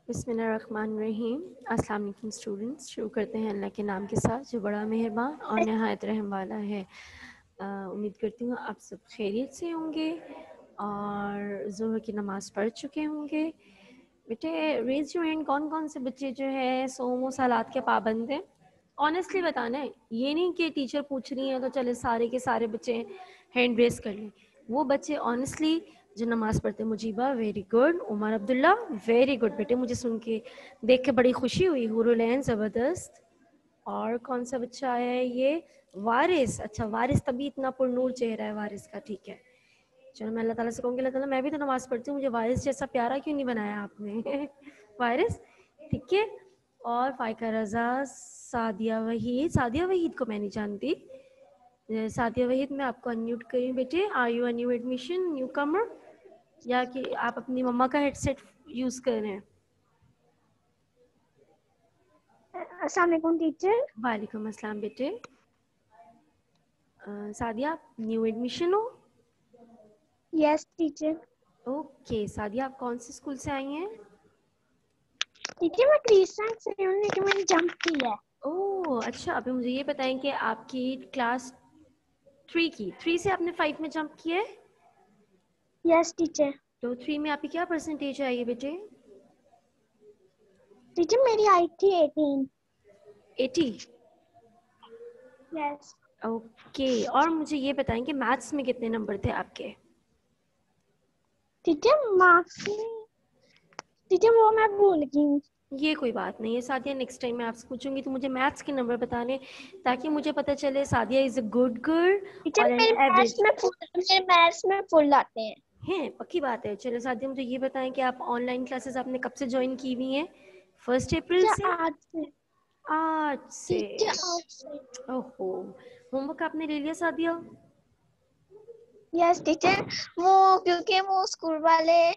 बिस्मिल्लाहिर्रहमानिर्रहीम। अस्सलाम वालेकुम स्टूडेंट्स। शुरू करते हैं अल्लाह के नाम के साथ जो बड़ा मेहरबान और नहायत रहम वाला है। उम्मीद करती हूँ आप सब खैरियत से होंगे और ज़ोहर की नमाज़ पढ़ चुके होंगे। बेटे रेज़ योर हैंड, कौन कौन से बच्चे जो है सोमो सलात के पाबंद हैं? ऑनेस्टली बताना है, ये नहीं कि टीचर पूछ रही हैं तो चले सारे के सारे बच्चे हैंड रेस कर लें। वो बच्चे ऑनेस्टली जो नमाज़ पढ़ते हैं। Mujiba very good, Umar Abdullah very good बेटे, मुझे सुन के देख के बड़ी खुशी हुई। हुरुलैन ज़बरदस्त। और कौन सा बच्चा आया है ये? वारिस। अच्छा वारिस, तभी इतना पुरनूर चेहरा है वारिस का। ठीक है, चलो मैं अल्लाह ताला से कहूँगी अल्लाह ताला मैं भी तो नमाज़ पढ़ती हूँ, मुझे वारिस जैसा प्यारा क्यों नहीं बनाया आपने? वारिस ठीक है। और फ़ाइका रज़ा, सादिया वहीद। सादिया वहीद को मैं नहीं जानती। सादिया वहीद, मैं आपको अनम्यूट करी बेटे। Are you a new admission, newcomer, या कि आप अपनी मम्मा का हेडसेट यूज़ कर रहे हैं? अस्सलाम वालेकुम टीचर। वालेकुम अस्सलाम बेटे। सादिया आप न्यू एडमिशन हो? Yes teacher. ओके सादिया, आप कौन से स्कूल से आई हैं? टीचर मैं क्रिस्टन से हूँ लेकिन मैंने जंप किया है। ओह अच्छा, अभी मुझे ये बताएं कि आपकी क्लास 3 की 3 से आपने 5 में जंप किया है? Yes teacher. तो 3 में आपकी क्या परसेंटेज आई है बेटे? टीचर मेरी आई थी 18। 80। यस ओके, और मुझे ये बताएं कि मैथ्स में कितने नंबर थे आपके? टीचर मार्क्स में टीचर वो मैं भूल गई हूँ। ये कोई बात नहीं है सादिया, नेक्स्ट टाइम मैं आपसे पूछूंगी तो मुझे मैथ्स के नंबर बताने, ताकि मुझे पता चले Sadia is a good girl teacher और एन एवरेज। मेरे मैथ्स में फुल आते हैं। हैं पक्की बात है। चलो सादिया, मुझे ये बताएं कि आप ऑनलाइन क्लासेस आपने कब से ज्वाइन की हुई हैं? 1 अप्रैल टीचर से? आज से। आज से? टीचर आज से। ओहो, होमवर्क आपने ले लिया सादिया? यस टीचर, वो क्योंकि वो स्कूल वाले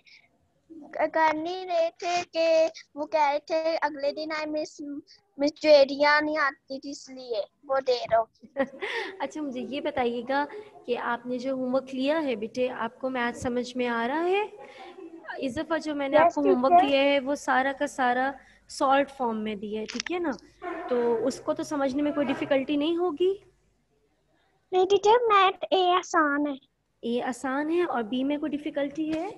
कर नहीं रहे थे कि वो कह रहे थे अगले दिन आई मिस ज्वेरिया नहीं आती थी इसलिए वो दे रहा हूँ। अच्छा मुझे ये बताइएगा कि आपने जो होमवर्क लिया है बेटे, आपको मैथ समझ में आ रहा है? इस दफ़ा जो मैंने यस आपको होमवर्क टीचर। दिया है वो सारा का सारा सॉल्व फॉर्म में दिया है, ठीक है ना? तो उसको तो समझने में कोई डिफ़िकल्टी नहीं होगी? नहीं टीचर, मैथ ए आसान है। ए आसान है और बी में कोई डिफ़िकल्टी है?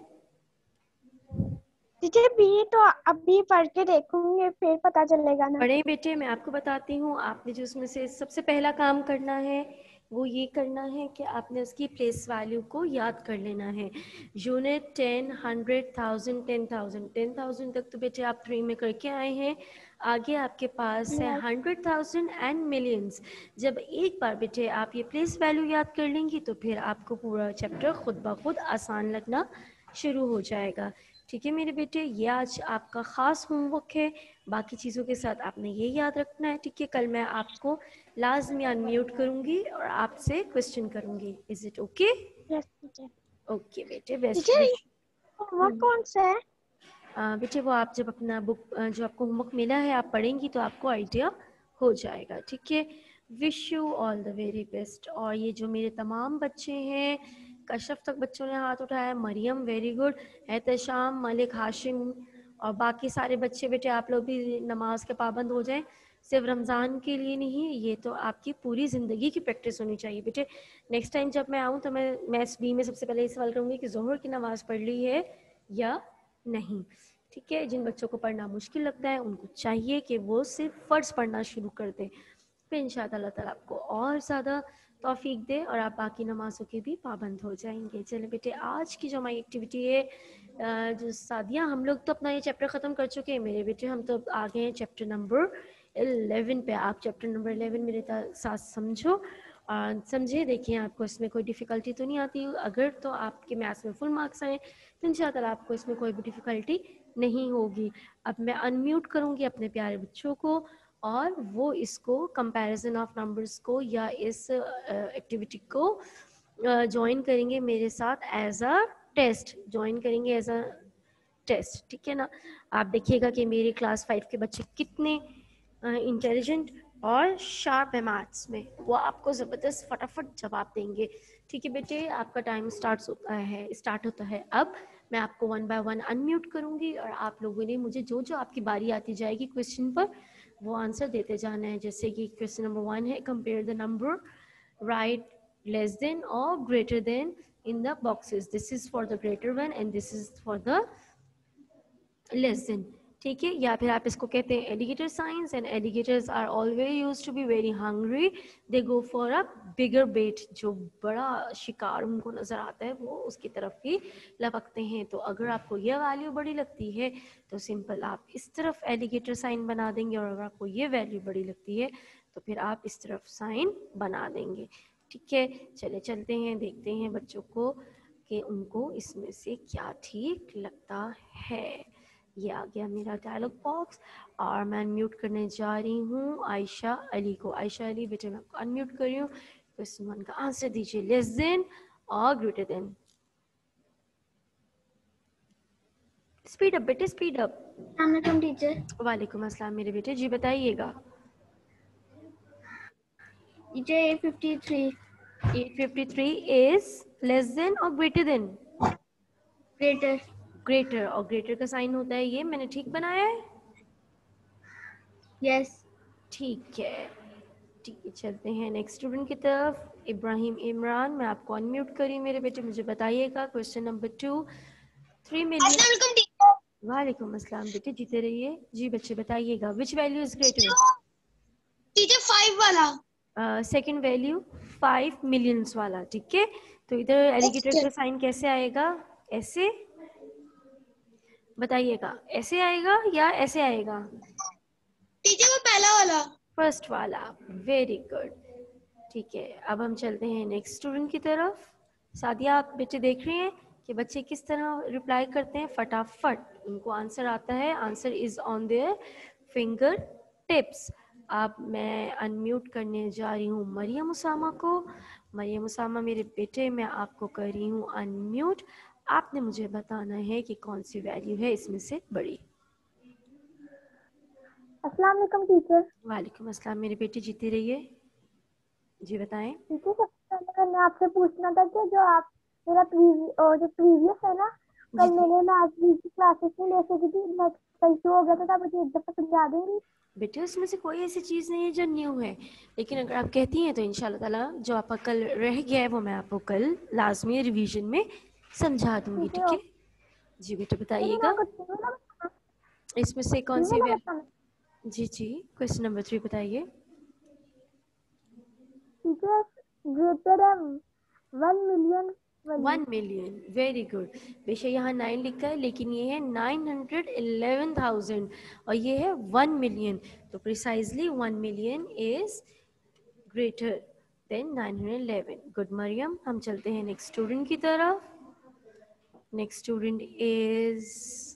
टीचर बी तो अभी पढ़ के देखूंगे फिर पता चलेगा ना। बड़े बेटे मैं आपको बताती हूँ, आपने जो उसमें से सबसे पहला काम करना है वो ये करना है कि आपने उसकी प्लेस वैल्यू को याद कर लेना है। यूनिट 10, 100,000, 10,000, 10,000 तक तो बेटे आप 3 में करके आए हैं। आगे आपके पास है 100,000 एंड मिलियंस। जब एक बार बेटे आप ये प्लेस वैल्यू याद कर लेंगी तो फिर आपको पूरा चैप्टर खुद ब खुद आसान लगना शुरू हो जाएगा। ठीक है मेरे बेटे, ये आज आपका ख़ास होमवर्क है। बाकी चीज़ों के साथ आपने ये याद रखना है, ठीक है? कल मैं आपको लाजमी अनम्यूट करूँगी और आपसे क्वेश्चन करूँगी। Is it okay? Yes teacher. Okay बेटे, बेस्ट टीचर विश। होमवर्क कौन सा है? बेटे वो आप जब अपना बुक जो आपको होमवर्क मिला है आप पढ़ेंगी तो आपको आइडिया हो जाएगा, ठीक है? Wish you all the very best. और ये जो मेरे तमाम बच्चे हैं, कशफ तक बच्चों ने हाथ उठाया, मरियम वेरी गुड, एहतशाम, मलिक, हाशिम और बाकी सारे बच्चे बेटे आप लोग भी नमाज के पाबंद हो जाएं। सिर्फ रमज़ान के लिए नहीं, ये तो आपकी पूरी ज़िंदगी की प्रैक्टिस होनी चाहिए बेटे। नेक्स्ट टाइम जब मैं आऊँ तो मैं बी में सबसे पहले ये सवाल करूँगी कि ज़ोहर की नमाज़ पढ़ ली है या नहीं, ठीक है? जिन बच्चों को पढ़ना मुश्किल लगता है उनको चाहिए कि वो सिर्फ फ़र्ज़ पढ़ना शुरू कर दें, फिर इंशाअल्लाह अल्लाह ताला आपको और ज़्यादा तौफीक दे और आप बाकी नमाज़ों के भी पाबंद हो जाएंगे। चलें बेटे, आज की जो हमारी एक्टिविटी है जो सादिया, हम लोग तो अपना ये चैप्टर ख़त्म कर चुके हैं मेरे बेटे, हम तो आ गए हैं चैप्टर नंबर 11 पे। आप चैप्टर नंबर 11 मेरे साथ समझो और समझे, देखिए आपको इसमें कोई डिफ़िकल्टी तो नहीं आती। अगर तो आपके मैथ्स में फुल मार्क्स आए तो इंशाअल्लाह आपको इसमें कोई भी डिफ़िकल्टी नहीं होगी। अब मैं अनम्यूट करूँगी अपने प्यारे बच्चों को और वो इसको कंपैरिजन ऑफ नंबर्स को या इस एक्टिविटी को ज्वाइन करेंगे मेरे साथ एज अ टेस्ट, ज्वाइन करेंगे एज अ टेस्ट, ठीक है ना? आप देखिएगा कि मेरे क्लास 5 के बच्चे कितने इंटेलिजेंट और शार्प है मैथ्स में, वो आपको ज़बरदस्त फटाफट जवाब देंगे। ठीक है बेटे, आपका टाइम स्टार्ट होता है अब। मैं आपको 1 बाय 1 अनम्यूट करूंगी और आप लोगों ने मुझे जो जो आपकी बारी आती जाएगी क्वेश्चन पर वो आंसर देते जाना है। जैसे कि क्वेश्चन नंबर 1 है, compare the number, write less than और greater than in the boxes. This is for the greater one and this is for the less than. ठीक है, या फिर आप इसको कहते हैं alligator signs, and alligators are always used to be very hungry. They go for a bigger bait. जो बड़ा शिकार उनको नजर आता है वो उसकी तरफ ही लपकते हैं। तो अगर आपको यह वैल्यू बड़ी लगती है तो सिंपल आप इस तरफ alligator sign बना देंगे, और अगर आपको ये वैल्यू बड़ी लगती है तो फिर आप इस तरफ साइन बना देंगे। ठीक है, चले चलते हैं, देखते हैं बच्चों को कि उनको इसमें से क्या ठीक लगता है। ये आ गया मेरा डायलॉग बॉक्स और मैं अनम्यूट करने जा रही हूँ आयशा अली को। आयशा अली बेटे मैं आपको अनम्यूट कर रही हूँ। क्वेश्चन 1 का आंसर दीजिए, लेस देन और ग्रेटर देन। स्पीड अप बेटे, स्पीड अप। वालेकुम टीचर। वालेकुम अस्सलाम मेरे बेटे, जी बताइएगा। टीचर 853। 853 इज लेस देन और ग्रेटर देन? ग्रेटर। ग्रेटर, और ग्रेटर का साइन होता है ये, मैंने ठीक बनाया है? यस। ठीक है, ठीक है, चलते हैं नेक्स्ट स्टूडेंट की तरफ। इब्राहिम इमरान, मैं आपको अनम्यूट करी मेरे बेटे, मुझे बताइएगा क्वेश्चन नंबर 2, 3 मिलियन। वालेकुम अस्सलाम बेटे, जीते रहिए। जी बच्चे बताइएगा, which value is greater? Teacher 5 वाला। सेकंड वैल्यू 5 मिलियंस वाला। ठीक है, तो इधर एलिगेटर का साइन कैसे आएगा? ऐसे बताइएगा, ऐसे आएगा या ऐसे आएगा? टीचर वो पहला वाला। फर्स्ट वाला, वेरी गुड। ठीक है, अब हम चलते हैं नेक्स्ट स्टूडेंट की तरफ। सादिया, आप बेटे देख रहे हैं कि बच्चे किस तरह रिप्लाई करते हैं, फटाफट उनको आंसर आता है। Answer is on their finger tips. अब मैं अनम्यूट करने जा रही हूँ मरियम उसामा को। मरियम उसामा मेरे बेटे, मैं आपको कर रही हूँ अनम्यूट। आपने मुझे बताना है कि कौन सी वैल्यू है इसमें से बड़ी। अस्सलाम वालेकुम टीचर। वालेकुम अस्सलाम मेरे बेटे, जीते रहिए। जी बताएं। टीचर सबसे पहले मैंने आपसे पूछना था कि जो आप मेरा प्रीवियस है ना, कल मैंने मैथ की क्लासेस में ले सकी थी, नेक्स्ट इशू हो गया था, मुझे एक दफा समझा देंगी? बेटे उसमें से कोई ऐसी चीज़ नहीं है जो न्यू है, लेकिन अगर आप कहती हैं तो इंशाल्लाह ताला जो आपका कल रह गया है वो मैं आपको कल लाजमी रिवीजन में समझा दूंगी। ठीक है जी बेटे, बताइएगा इसमें से कौन सी जी जी, क्वेश्चन नंबर 3 बताइए। ग्रेटर है 1 मिलियन। 1 million, very good. बेशक यहाँ 9 लिखा है लेकिन ये है 911,000 और ये है 1 मिलियन, तो precisely 1 million is greater than 911। Good Mariam, हम चलते हैं नेक्स्ट स्टूडेंट की तरफ। Next student is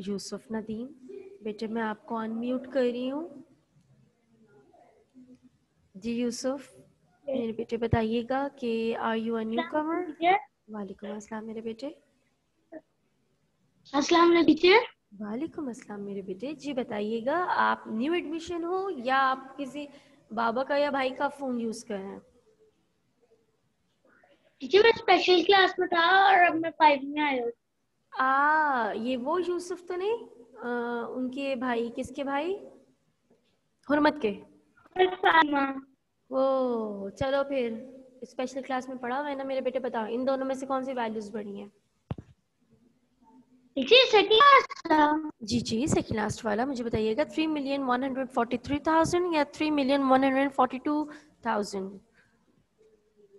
Yusuf Nadeem. बेटे मैं आपको अनम्यूट कर रही हूँ। जी यूसुफ मेरे बेटे बताइएगा कि आर यू अ न्यू कमर? वालेकुम अस्सलाम मेरे बेटे। अस्सलाम वालेकुम टीचर। वालेकुम अस्सलाम मेरे बेटे, जी बताइएगा आप न्यू एडमिशन हो या आप किसी बाबा का या भाई का फ़ोन यूज़ कर रहे हैं? टीचर मैं स्पेशल क्लास में था और अब मैं 5 में आया हूँ। ये वो यूसुफ तो नहीं? उनके भाई, किसके भाई? हुरमत के। वो चलो फिर स्पेशल क्लास में पढ़ा हुआ है ना मेरे बेटे, बताओ इन दोनों में से कौन सी वैल्यूज बढ़ी हैं? जी जी, सेकंड लास्ट वाला मुझे बताइएगा, 3,143,000 या 3,142,000?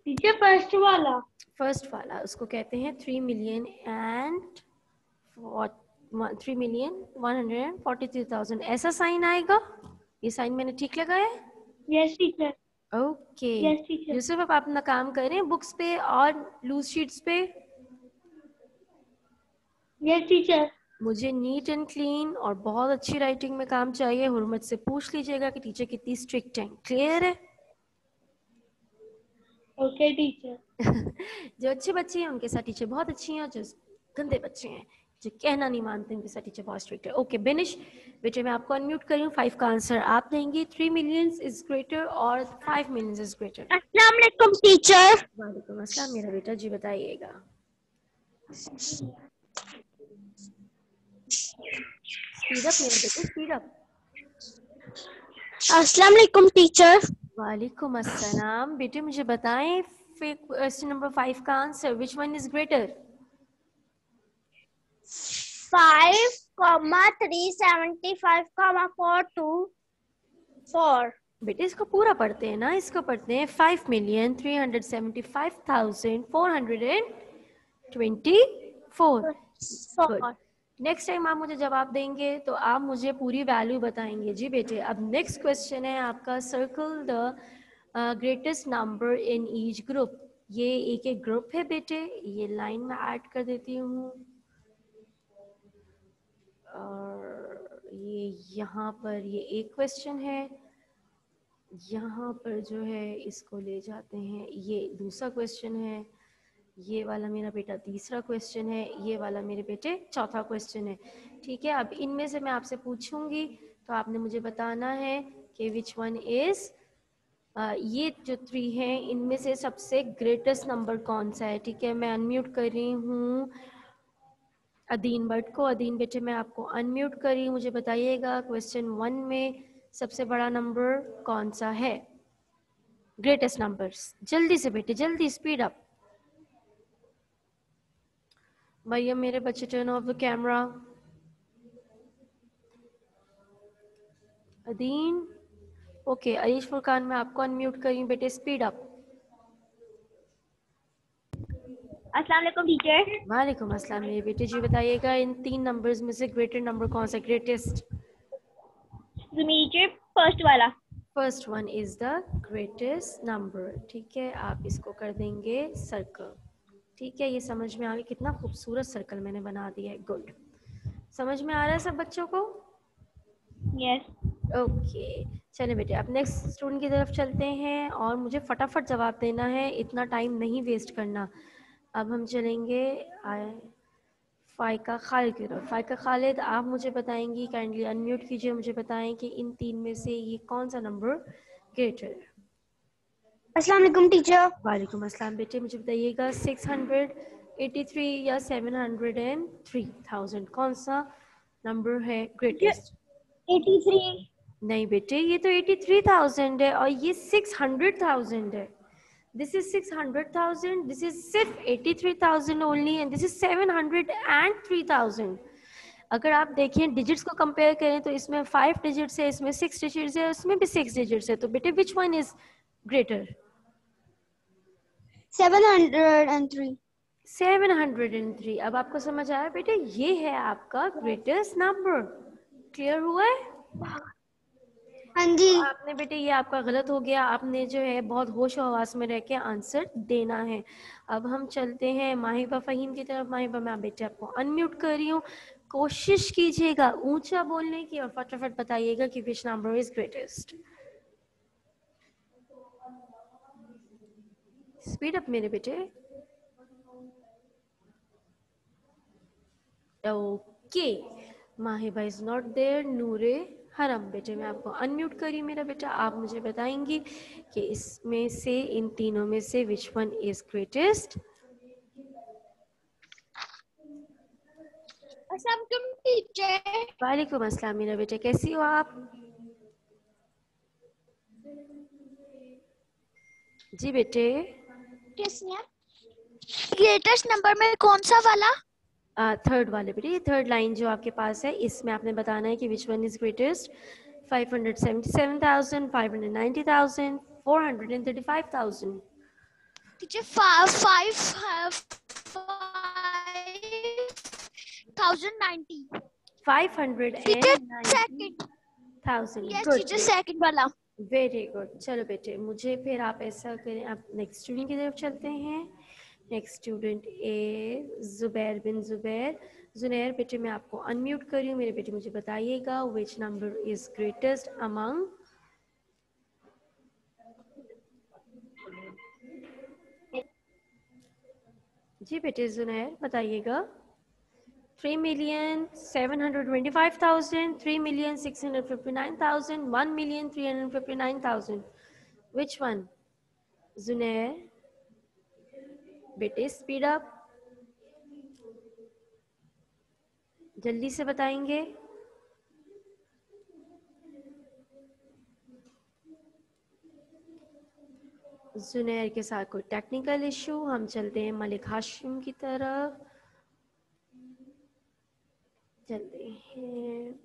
टीचर फर्स्ट वाला। फर्स्ट वाला, उसको कहते हैं 3,143,000। ऐसा साइन आएगा? ये साइन मैंने ठीक लगाया है? Yes teacher. ओके यूसुफ, अब आप अपना काम करें बुक्स पे और लूज शीट्स पे। Yes teacher. मुझे नीट एंड क्लीन और बहुत अच्छी राइटिंग में काम चाहिए। हुर्मत से पूछ लीजिएगा कि टीचर कितनी स्ट्रिक्ट है। क्लियर है? Okay teacher. जो अच्छे बच्चे हैं उनके साथ टीचर बहुत अच्छी हैं, जो गंदे बच्चे हैं जो कहना नहीं मानते उनके साथ टीचर बहुत स्ट्रिक्ट है। ओके बिनिश बेटे, मैं आपको अनम्यूट कर रही हूँ। 5 का आंसर आप देंगी। 3 मिलियन इज ग्रेटर और 5 मिलियन इज ग्रेटर। अस्सलाम वालेकुम टीचर। वालेकुम अस्सलाम मेरा बेटा, जी बताइएगा। स्पीड अप मेरे बेटे, स्पीड अप। अस्सलाम वालेकुम टीचर। वालेकुम अस्सलाम। बेटे मुझे बताएं फिर क्वेश्चन नंबर 5 का answer, which one is greater? 5,375,424। बेटे इसको पूरा पढ़ते हैं ना, इसको पढ़ते हैं 5,375,424। गुड। नेक्स्ट टाइम आप मुझे जवाब देंगे तो आप मुझे पूरी वैल्यू बताएंगे। जी बेटे, अब नेक्स्ट क्वेश्चन है आपका, circle the greatest number in each group. ये एक एक ग्रुप है बेटे, ये लाइन में ऐड कर देती हूँ और ये यहाँ पर ये एक क्वेश्चन है, यहाँ पर जो है इसको ले जाते हैं, ये दूसरा क्वेश्चन है, ये वाला मेरा बेटा तीसरा क्वेश्चन है, ये वाला मेरे बेटे चौथा क्वेश्चन है। ठीक है, अब इनमें से मैं आपसे पूछूंगी तो आपने मुझे बताना है कि विच वन इज, ये जो 3 हैं इनमें से सबसे ग्रेटेस्ट नंबर कौन सा है। ठीक है, मैं अनम्यूट कर रही हूँ अदीन भट्ट को। अदीन बेटे मैं आपको अनम्यूट कर रही हूँ, मुझे बताइएगा क्वेश्चन 1 में सबसे बड़ा नंबर कौन सा है, ग्रेटेस्ट नंबर्स। जल्दी से बेटे, जल्दी, स्पीड अप। भैया मेरे बच्चे, turn off the camera. Adeen, okay. Arish Furqan मैं आपको अनम्यूट कर रही हूँ बेटे, स्पीड अप। अस्सलाम वालेकुम टीचर। वालेकुम अस्सलाम मेरे बेटे, जी बताइएगा इन 3 नंबर्स में से ग्रेटर नंबर कौन सा, ग्रेटेस्ट? टीचर फर्स्ट वाला। First one is the greatest number. ठीक है, आप इसको कर देंगे सर्कल। ठीक है, ये समझ में आ गया, कितना खूबसूरत सर्कल मैंने बना दिया है। गुड, समझ में आ रहा है सब बच्चों को? यस। ओके, चलिए बेटे अब नेक्स्ट स्टूडेंट की तरफ चलते हैं और मुझे फटाफट जवाब देना है, इतना टाइम नहीं वेस्ट करना। अब हम चलेंगे फाइका खालिद की तरफ। फाइका खालिद, आप मुझे बताएंगी, काइंडली अनम्यूट कीजिए, मुझे बताएं कि इन 3 में से ये कौन सा नंबर ग्रेटर है। अस्सलाम वालेकुम टीचर। वालेकुम अस्सलाम बेटे, मुझे बताइएगा 683 या 703,000 कौन सा नंबर है ग्रेटेस्ट? 83। नहीं बेटे, ये तो 83,000 है और ये 600,000 है। दिस इज 600,000, दिस इज सिर्फ 83,000 ओनली, एंड दिस इज 703,000। अगर आप देखें डिजिट्स को कंपेयर करें तो इसमें 5 डिजिट्स है, इसमें 6 डिजिट्स है, इसमें भी 6 डिजिट्स है। तो बेटे विच वन इज ग्रेटर? 703। 703। अब आपको समझ आया बेटे, ये है आपका ग्रेटेस्ट नंबर। क्लियर हुआ है? हाँ जी। तो आपने बेटे, ये आपका गलत हो गया, आपने जो है बहुत होश और हवास में रह के आंसर देना है। अब हम चलते हैं माहिबा फहीम की तरफ। माहिबा मैं बेटे आपको अनम्यूट कर रही हूँ, कोशिश कीजिएगा ऊंचा बोलने की और फटाफट बताइएगा कि which number is greatest. Speed up मेरे बेटे। Okay, Mahiba is not there. Noore Haram बेटे मैं आपको अनम्यूट करी मेरा बेटा, आप मुझे बताएंगी कि इसमें से, इन तीनों में से विच वन इज ग्रेटेस्ट? अस्सलाम वालेकुम टीचर। वालेकुम अस्सलाम मेरा बेटे, कैसी हो आप? जी बेटे। ग्रेटेस्ट नंबर में कौन सा वाला? थर्ड वाले बेटे, ये थर्ड लाइन जो आपके पास है, इसमें आपने बताना है कि which one is greatest. 577,000, 590,000, 435,000। Teacher 5,090। 590,000। Yes good, teacher, second वाला। Very good. चलो बेटे मुझे फिर आप ऐसा करें, आप नेक्स्ट स्टूडेंट की तरफ चलते हैं। नेक्स्ट स्टूडेंट ए जुबैर बिन जुबैर। जुनैर बेटे मैं आपको अनम्यूट कर रही हूँ मेरे बेटे, मुझे बताइएगा which number is greatest among. जी बेटे जुनैर बताइएगा। 3,725,000, 3,659,000, 1,359,000, विच वन? जुनैर बेटे स्पीड अप। जल्दी से बताएंगे। जुनैर के साथ कोई टेक्निकल इशू। हम चलते हैं मलिक हाशिम की तरफ, चलते हैं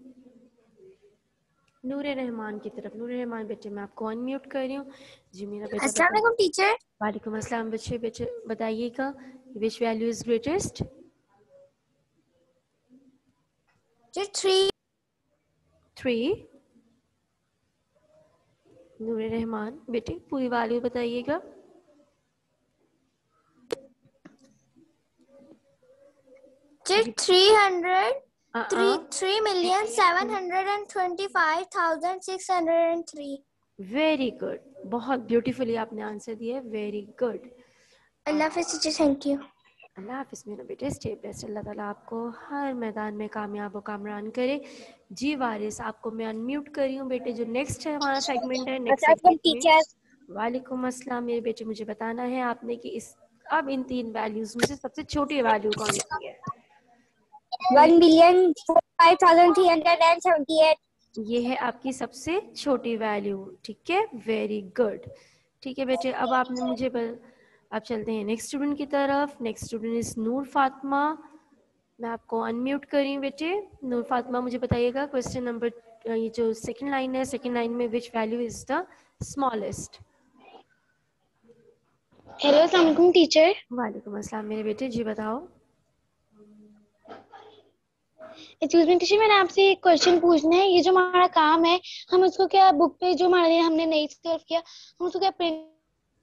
नूर रहमान की तरफ। नूर रहमान बेटे मैं आपको अनम्यूट कर रही हूँ। जी मेरा बेटा अस्सलाम वालेकुम टीचर। वालेकुम अस्सलाम बच्चे। बेटे बताइएगा which value is greatest. Three. 3। नूर रहमान बेटे पूरी वैल्यू बताइएगा। जी 3,3,725,603। वेरी गुड, बहुत ब्यूटीफुली आपने आंसर दिया, वेरी गुड। अल्लाह हाफिज़ टीचर, थैंक यू। अल्लाह हाफिज़ मेरा बेटे, स्टे बेस्ट। अल्लाह ताला आपको हर मैदान में कामयाब व कामरान करे। जी वारिस आपको मैं अनम्यूट कर रही हूँ बेटे। जो नेक्स्ट है हमारा सेगमेंट है, नेक्स्ट सेगमेंट में वालेकुम अस्सलाम मेरे बेटे मुझे बताना है आपने कि इस अब इन 3 वैल्यूज में से सबसे छोटी वैल्यू कौन सी है। 1,45,378। ये है आपकी सबसे छोटी वैल्यू, ठीक है, वेरी गुड। ठीक है बेटे, अब आपने मुझे अब चलते हैं नेक्स्ट स्टूडेंट की तरफ। नेक्स्ट स्टूडेंट इज नूर फातिमा। मैं आपको अनम्यूट कर रही हूँ बेटे। नूर फातिमा मुझे बताइएगा क्वेश्चन नंबर, ये जो सेकंड लाइन है, सेकंड लाइन में which value is the smallest. Hello अस्सलाम वालेकुम टीचर। वालेकुम अस्सलाम मेरे बेटे, जी बताओ। एक्सक्यूज मी टीचर, मैंने आपसे एक क्वेश्चन पूछना है। ये जो हमारा काम है, हम उसको क्या बुक पे जो हमारे हमने नहीं सर्व किया, हम उसको क्या प्रिंट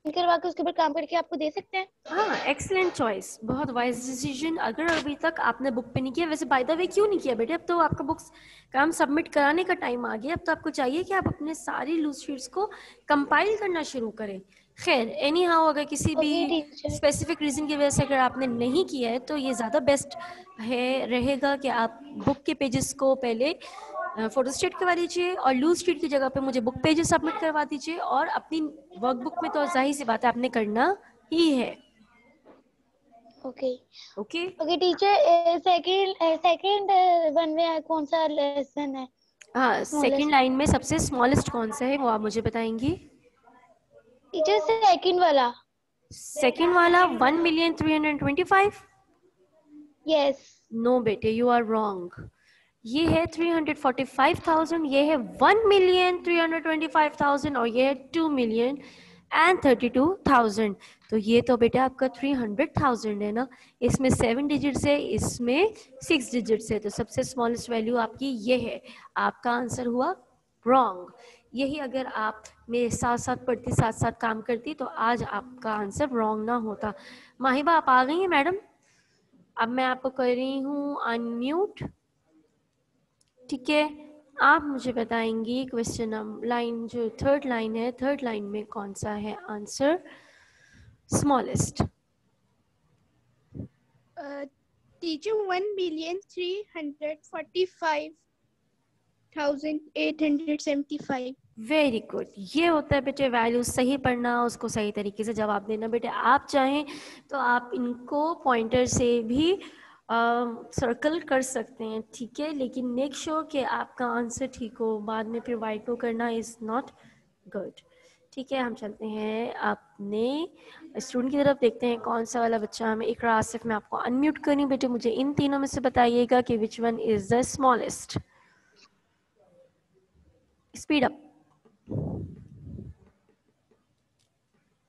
करवा के उसके ऊपर काम करके आपको दे सकते हैं? हाँ, एक्सीलेंट चॉइस, बहुत वाइज डिसीजन। अगर अभी तक आपने बुक पे नहीं किया, वैसे बाय द वे क्यों नहीं किया बेटे, अब तो आपका बुक्स काम सबमिट कराने का टाइम आ गया। अब तो आपको चाहिए कि आप अपने सारी लूज शीट्स को कंपाइल करना शुरू करें। खैर एनी हाउ, अगर किसी भी स्पेसिफिक रीज़न की वजह से अगर आपने नहीं किया है तो ये ज़्यादा बेस्ट है रहेगा कि आप बुक के पेजेस को पहले फोटोस्टेट करवा दीजिए और लूज शीट की जगह पे मुझे बुक पेजेस सबमिट करवा दीजिए। और अपनी वर्कबुक में तो जाहिर सी बात है आपने करना ही है। Okay okay okay teacher, second one में कौन सा लेसन है? हाँ, सेकंड लाइन में सबसे स्मॉलेस्ट कौन सा है वो आप मुझे बताएंगी। टीचर सेकंड वाला। सेकंड वाला 1,325,000। यस। नो बेटे यू आर रॉन्ग। ये है 345,000, ये है 1,325,000 और ये है 2,32,000। तो ये तो बेटा आपका 300,000 है ना। इसमें 7 डिजिट्स है, इसमें 6 डिजिट्स है, तो सबसे स्मॉलेस्ट वैल्यू आपकी ये है। आपका आंसर हुआ रॉन्ग। यही अगर आप मेरे साथ साथ पढ़ती, साथ साथ काम करती, तो आज आपका आंसर रॉन्ग ना होता। माहिबा आप आ गई हैं मैडम। अब मैं आपको कर रही हूँ अनम्यूट, ठीक है। आप मुझे बताएंगी क्वेश्चन लाइन, जो थर्ड लाइन है, थर्ड लाइन में कौन सा है answer smallest. Teacher 1,345,875। Very good, ये होता है बेटे वैल्यू सही पढ़ना, उसको सही तरीके से जवाब देना। बेटे आप चाहें तो आप इनको पॉइंटर से भी सर्कल कर सकते हैं, ठीक है, लेकिन मेक श्योर कि आपका आंसर ठीक हो। बाद में फिर वाइट को करना इज़ नॉट गुड, ठीक है। हम चलते हैं अपने स्टूडेंट की तरफ, देखते हैं कौन सा वाला बच्चा हमें। इकरा आसिफ, मैं आपको अनम्यूट करी बेटे, मुझे इन तीनों में से बताइएगा कि which one is the smallest. Speed up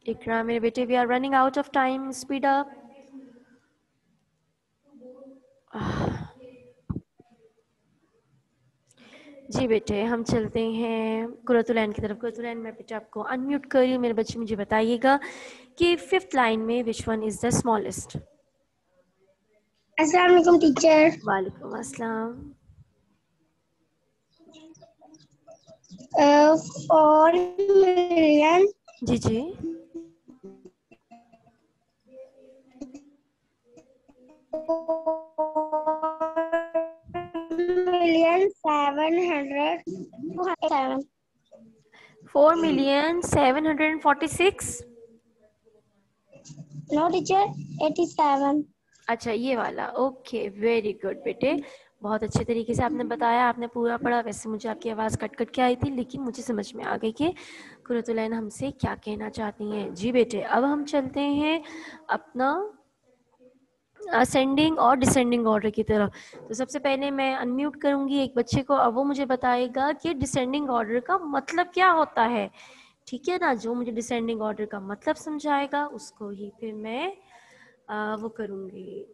Iqra मेरे बेटे, we are running out of time, speed up. जी बेटे हम चलते हैं कुरतुलैन की तरफ। कुरतुलैन मैं बेटे आपको अनम्यूट कर रही हूँ। मेरे बच्चे मुझे बताइएगा कि फिफ्थ लाइन में विच वन इज द स्मॉलेस्ट। अस्सलाम वालेकुम टीचर। वालेकुम अस्सलाम। 4,000,000 जी जी 4,746,000। No teacher 87। अच्छा ये वाला, ओके वेरी गुड बेटे, बहुत अच्छे तरीके से आपने बताया, आपने पूरा पढ़ा। वैसे मुझे आपकी आवाज़ कट कट के आई थी, लेकिन मुझे समझ में आ गई कि कुरतुलैन हमसे क्या कहना चाहती हैं। जी बेटे, अब हम चलते हैं अपना असेंडिंग और डिसेंडिंग ऑर्डर की तरफ। तो सबसे पहले मैं अनम्यूट करूंगी एक बच्चे को, अब वो मुझे बताएगा कि डिसेंडिंग ऑर्डर का मतलब क्या होता है। ठीक है ना, जो मुझे डिसेंडिंग ऑर्डर का मतलब समझाएगा उसको ही फिर मैं वो करूंगी।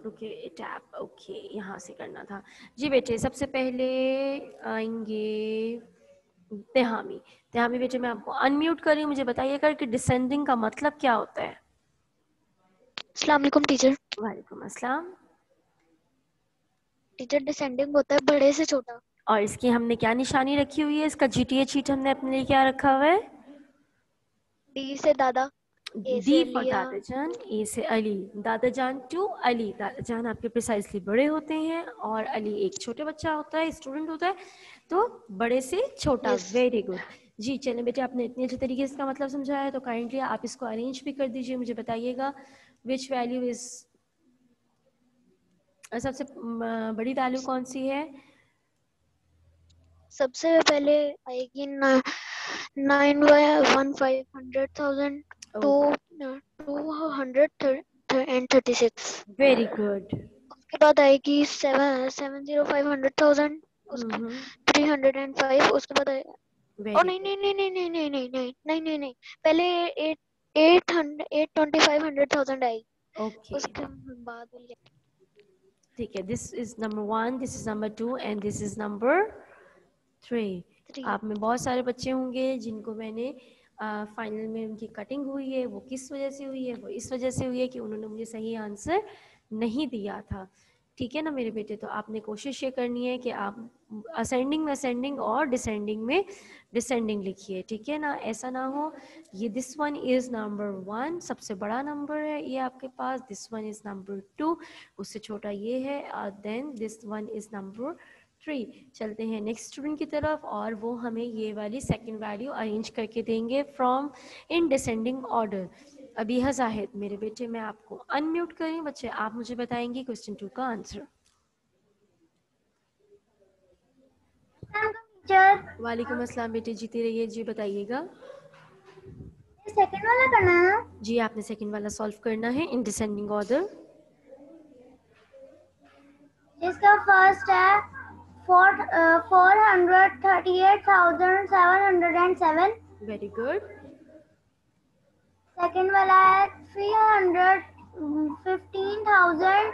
रुकिए, टैप, ओके, यहाँ से करना था। जी बेटे, सबसे पहले आएंगे तेहामी। तेहामी बेटे, मैं आपको अनम्यूट कर रही हूँ, मुझे बताइएगा कि डिसेंडिंग का मतलब क्या होता है। अस्सलाम वालेकुम टीचर। वालेकुम अस्सलाम। टीचर डिसेंडिंग होता है बड़े से छोटा। और इसकी हमने क्या निशानी रखी हुई है, इसका जीटीए शीट हमने अपने लिए क्या रखा हुआ है। डी से दादा, ए डी से फॉर लिया। दादाजान, ए से अली, दादाजान टू अली। दादाजान आपके प्रिसाइसली बड़े होते हैं और अली एक छोटे बच्चा होता है, स्टूडेंट होता है, तो बड़े से छोटा। Yes very good. जी चलिए बेटे, आपने इतने अच्छे तरीके से इसका मतलब समझाया है, तो काइंडली आप इसको अरेंज भी कर दीजिए। मुझे बताइएगा विच वैल्यू इज, सबसे बड़ी वैल्यू कौन सी है। सबसे पहले आएगी 9/1/500,000 टू 236। Very good. उसके बाद आएगी 7/0/500,000, उसके 305। उसके बाद आएगा, और वेरी नहीं गुड। नहीं नहीं नहीं नहीं नहीं नहीं नहीं नहीं नहीं नहीं, पहले 825,000 आएगी, ओके, उसके बाद ठीक है। This is number 1, this is number 2 and this is number 3। 3। आप में बहुत सारे बच्चे होंगे जिनको मैंने फाइनल में उनकी कटिंग हुई है। वो किस वजह से हुई है, वो इस वजह से हुई है कि उन्होंने मुझे सही आंसर नहीं दिया था। ठीक है ना मेरे बेटे, तो आपने कोशिश ये करनी है कि आप असेंडिंग में असेंडिंग और डिसेंडिंग में डिसेंडिंग लिखिए। ठीक है ना, ऐसा ना हो ये दिस वन इज नंबर 1, सबसे बड़ा नंबर है ये आपके पास, दिस वन इज नंबर 2, उससे छोटा ये है, then this one is number 3। चलते हैं नेक्स्ट स्टूडेंट की तरफ, और वो हमें ये वाली सेकंड वैल्यू अरेंज करके देंगे from in descending order. Abiha Zahid, मेरे बेटे मैं आपको अनम्यूट करी बच्चे, आप मुझे बताएंगे क्वेश्चन 2 का आंसर। टीचर वालेकुम अस्सलाम बेटे, जीती रहिए। जी बताइएगा। सेकंड वाला करना है। जी आपने सेकंड वाला सॉल्व करना है इन डिसेंडिंग ऑर्डर। इसका फर्स्ट है 438,707। Very good. सेकंड वाला है 315,000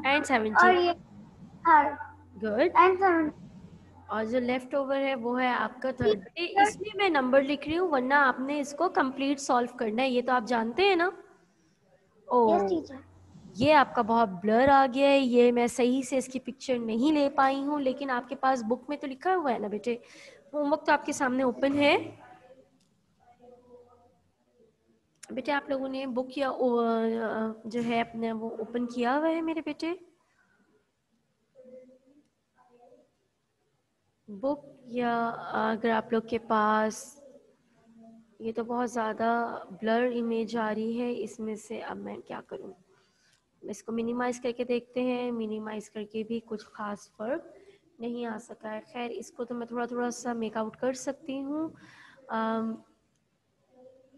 एंड और 70। ये थर्ड गुड। एंड 7। और जो लेफ्ट ओवर है वो है आपका थर्ड। बेटे इसमें मैं नंबर लिख रही हूँ, वरना आपने इसको कंप्लीट सॉल्व करना है, ये तो आप जानते हैं ना। यस ओ, टीचर। ये आपका बहुत ब्लर आ गया है, ये मैं सही से इसकी पिक्चर नहीं ले पाई हूँ, लेकिन आपके पास बुक में तो लिखा हुआ है ना बेटे, होमवर्क तो आपके सामने ओपन है। बेटे आप लोगों ने बुक या जो है अपने वो ओपन किया हुआ है मेरे बेटे, बुक, या अगर आप लोग के पास, ये तो बहुत ज़्यादा ब्लर इमेज आ रही है इसमें से। अब मैं क्या करूं, इसको मिनिमाइज करके देखते हैं। मिनिमाइज करके भी कुछ खास फर्क नहीं आ सका है। खैर इसको तो मैं थोड़ा थोड़ा सा मेकआउट कर सकती हूँ।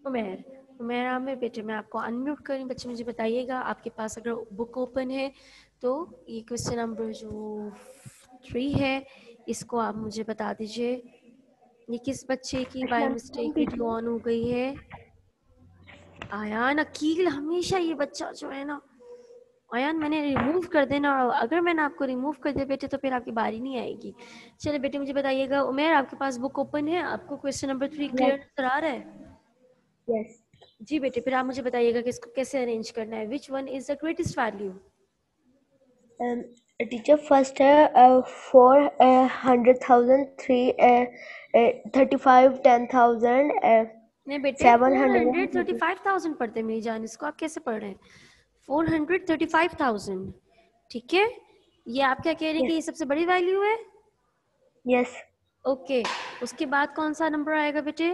उमेर, उमेर आमिर बेटे मैं आपको अनम्यूट करूँ। बच्चे मुझे बताइएगा आपके पास अगर बुक ओपन है तो ये क्वेश्चन नंबर जो 3 है इसको आप मुझे बता दीजिए। ये किस बच्चे की बाय मिस्टेक वीडियो ऑन हो गई है। आयान अकील, हमेशा ये बच्चा जो है ना, आयान मैंने रिमूव कर देना, और अगर मैंने आपको रिमूव कर दिया बेटे तो फिर आपकी बारी नहीं आएगी। चलिए बेटे मुझे बताइएगा, उमेर आपके पास बुक ओपन है, आपको क्वेश्चन नंबर 3 क्लियर नजर आ रहा है। यस जी बेटे, फिर आप मुझे बताइएगा कि इसको कैसे अरेंज करना है। विच one is the greatest value. Teacher first है 400,000 35 10,000 नहीं बेटे 700 435,000 पढ़ते मेरी जान, इसको आप कैसे पढ़ रहे हैं। 435,000, ठीक है। ये आप क्या कह रहे हैं कि ये सबसे बड़ी वैल्यू है। यस ओके, उसके बाद कौन सा नंबर आएगा बेटे।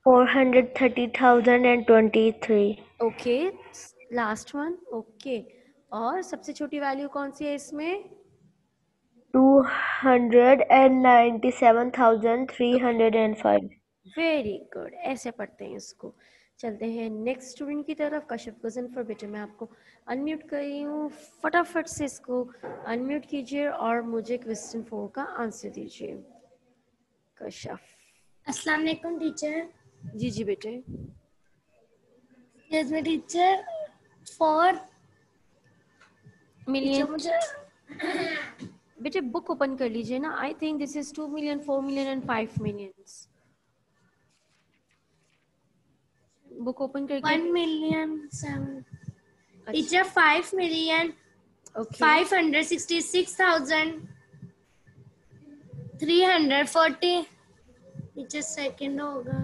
430,023. Okay, last one. ओके, और सबसे छोटी वैल्यू कौन सी है इसमें? 297,305. वेरी गुड, ऐसे पढ़ते हैं इसको। चलते हैं नेक्स्ट स्टूडेंट की तरफ, कश्यप गजनफर। बेटे मैं आपको अनम्यूट कर रही हूँ, फटाफट से इसको अनम्यूट कीजिए और मुझे क्वेश्चन 4 का आंसर दीजिए। कश्यप। अस्सलाम वालेकुम टीचर। जी जी बेटे। यस मैं टीचर 4 मिलियन। मुझे बेटे बुक ओपन कर लीजिए ना। I think this is 2 million, 4 million and 5 millions. Book open करके 1 million 7 teacher 5 million okay 566,340 teacher second होगा।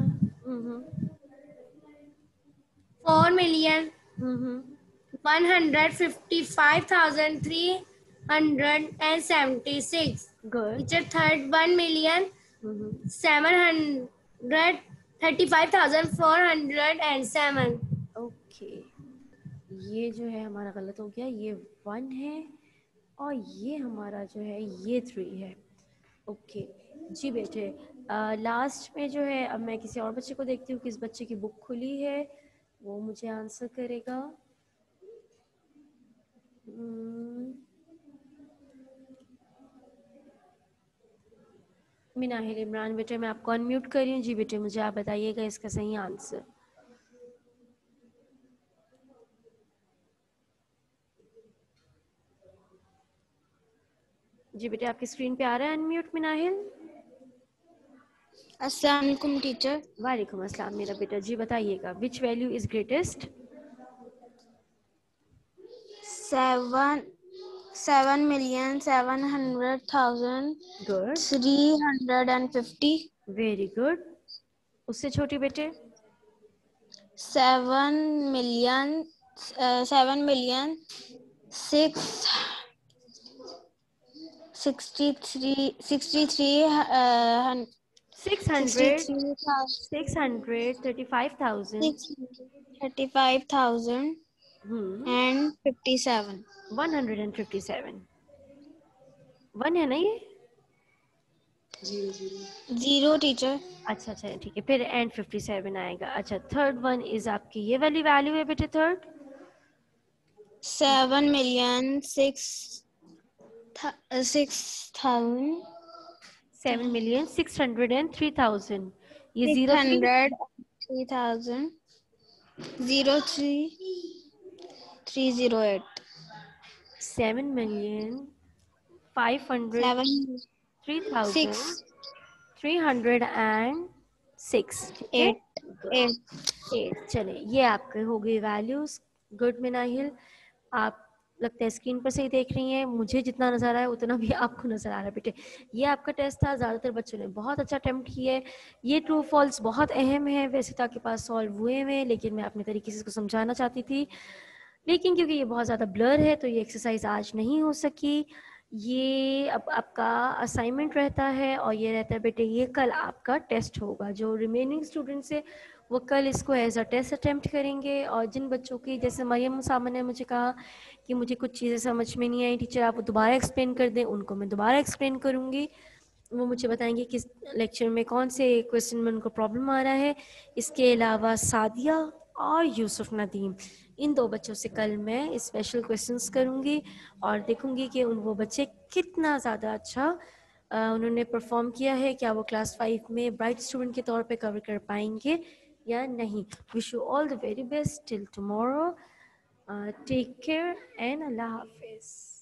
4 million 155,376 good. Teacher third 1 million 735,407 okay, ये जो है हमारा गलत हो गया, ये 1 है और ये हमारा जो है ये 3 है। ओके जी बेटे, लास्ट में जो है अब मैं किसी और बच्चे को देखती हूँ, किस बच्चे की बुक खुली है वो मुझे आंसर करेगा। मिनाहिल इमरान। बेटे मैं आपको अनम्यूट कर रही हूँ। जी बेटे मुझे आप बताइएगा इसका सही आंसर। जी बेटे आपकी स्क्रीन पे आ रहा है अनम्यूट मिनाहिल? अस्सलाम वालेकुम टीचर। वालेकुम अस्सलाम मेरा बेटा। जी बताइएगा, which value is greatest? 7,700,000 good, 350. Very good. उससे छोटी बेटे? 7,000,000 63 635,000 635,000 and 57. 157 1 है ना ये? Zero teacher. अच्छा अच्छा ठीक है, फिर एंड 57 आएगा। अच्छा थर्ड वन इज आपकी ये वाली वैल्यू है बेटे। थर्ड 7,006,000 7,603,000। ये 603,000 03,308. 7,503,306। ठीक है, 8. चले ये आपके हो गई वैल्यूज। गुड मिनाहिल, आप लगता है स्क्रीन पर से ही देख रही हैं। मुझे जितना नजर आ रहा है उतना भी आपको नजर आ रहा है बेटे। ये आपका टेस्ट था, ज़्यादातर बच्चों ने बहुत अच्छा अटेम्प्ट किया है। ये ट्रू फॉल्स बहुत अहम है, वैसे तो आपके पास सॉल्व हुए हुए, लेकिन मैं अपने तरीके से इसको समझाना चाहती थी, लेकिन क्योंकि ये बहुत ज़्यादा ब्लर है तो ये एक्सरसाइज आज नहीं हो सकी। ये अब आपका असाइनमेंट रहता है और ये रहता है बेटे, ये कल आपका टेस्ट होगा। जो रिमेनिंग स्टूडेंट्स है वो कल इसको एज अ टेस्ट अटेम्प्ट करेंगे। और जिन बच्चों की, जैसे मरियम सामने ने मुझे कहा कि मुझे कुछ चीज़ें समझ में नहीं आई टीचर, आप वो दोबारा एक्सप्लेन कर दें, उनको मैं दोबारा एक्सप्लेन करूँगी। वो मुझे बताएंगे किस लेक्चर में कौन से क्वेश्चन में उनको प्रॉब्लम आ रहा है। इसके अलावा सादिया और यूसुफ नदीम, इन 2 बच्चों से कल मैं स्पेशल क्वेश्चंस करूँगी और देखूँगी कि वो बच्चे कितना ज़्यादा अच्छा उन्होंने परफॉर्म किया है, क्या वो क्लास 5 में ब्राइट स्टूडेंट के तौर पे कवर कर पाएंगे या नहीं। Wish you all the very best till tomorrow. Take care and Allah हाफिज़।